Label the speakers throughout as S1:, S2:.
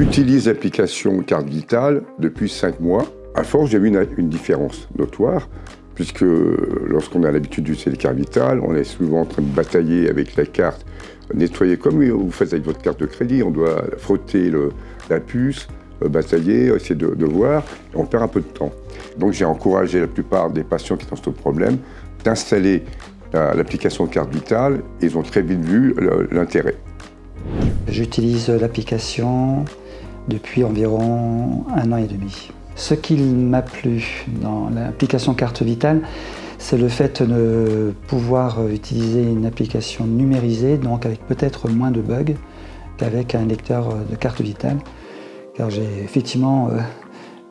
S1: J'utilise l'application Carte Vitale depuis 5 mois. À force, j'ai vu une différence notoire, puisque lorsqu'on a l'habitude d'utiliser les cartes Vitale, on est souvent en train de batailler avec la carte, nettoyer comme vous faites avec votre carte de crédit. On doit frotter la puce, batailler, essayer de voir, et on perd un peu de temps. Donc j'ai encouragé la plupart des patients qui ont ce problème d'installer l'application Carte Vitale, et ils ont très vite vu l'intérêt.
S2: J'utilise l'application depuis environ 1 an et demi. Ce qui m'a plu dans l'application Carte Vitale, c'est le fait de pouvoir utiliser une application numérisée, donc avec peut-être moins de bugs qu'avec un lecteur de carte vitale, car j'ai effectivement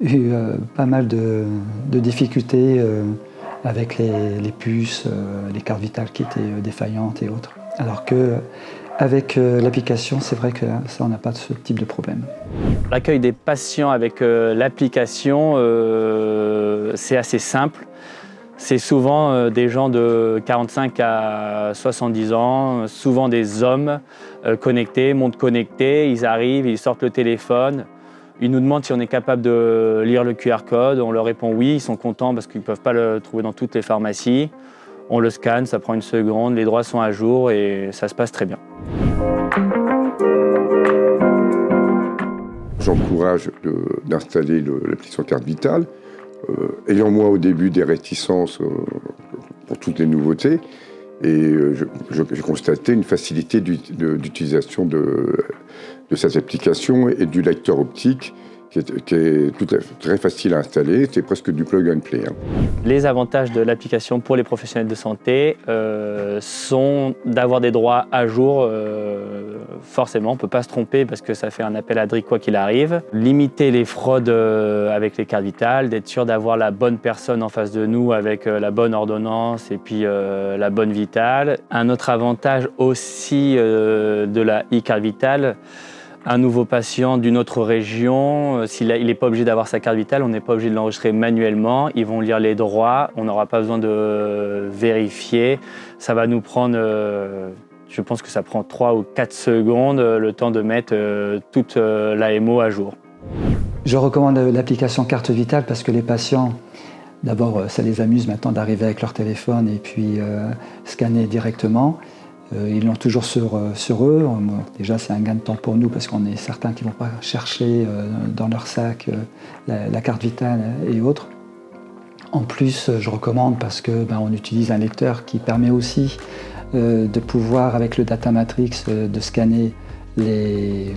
S2: eu pas mal de difficultés avec les puces, les cartes vitales qui étaient défaillantes et autres. Alors que avec l'application, c'est vrai que ça, on n'a pas ce type de problème.
S3: L'accueil des patients avec l'application, c'est assez simple. C'est souvent des gens de 45 à 70 ans, souvent des hommes connectés, montres connectées. Ils arrivent, ils sortent le téléphone. Ils nous demandent si on est capable de lire le QR code. On leur répond oui, ils sont contents parce qu'ils ne peuvent pas le trouver dans toutes les pharmacies. On le scanne, ça prend 1 seconde, les droits sont à jour et ça se passe très bien.
S1: J'encourage d'installer l'application Carte Vitale. Ayant moi au début des réticences pour toutes les nouveautés, et j'ai constaté une facilité d'utilisation de cette application et du lecteur optique qui est très facile à installer, c'est presque du plug and play.
S3: Les avantages de l'application pour les professionnels de santé sont d'avoir des droits à jour. Forcément, on ne peut pas se tromper parce que ça fait un appel à DRIC quoi qu'il arrive. Limiter les fraudes avec les cartes vitales, d'être sûr d'avoir la bonne personne en face de nous avec la bonne ordonnance et puis la bonne vitale. Un autre avantage aussi de la e-carte vitale, un nouveau patient d'une autre région, s'il n'est pas obligé d'avoir sa carte vitale, on n'est pas obligé de l'enregistrer manuellement. Ils vont lire les droits, on n'aura pas besoin de vérifier. Ça va nous prendre, je pense que ça prend 3 ou 4 secondes, le temps de mettre toute l'AMO à jour.
S2: Je recommande l'application Carte Vitale parce que les patients, d'abord, ça les amuse maintenant d'arriver avec leur téléphone et puis scanner directement. Ils l'ont toujours sur eux. Déjà, c'est un gain de temps pour nous parce qu'on est certains qui ne vont pas chercher dans leur sac la carte vitale et autres. En plus, je recommande parce qu'on utilise un lecteur qui permet aussi de pouvoir, avec le Data Matrix, de scanner les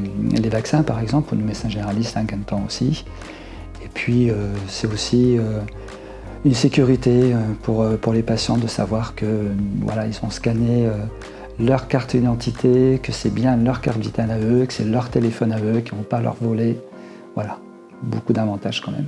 S2: vaccins, par exemple. Pour nous médecins généralistes, c'est un gain de temps aussi. Et puis, c'est aussi une sécurité pour les patients de savoir que voilà, ils ont scanné leur carte d'identité, que c'est bien leur carte vitale à eux, que c'est leur téléphone à eux, qu'ils ne vont pas leur voler. Voilà, beaucoup d'avantages quand même.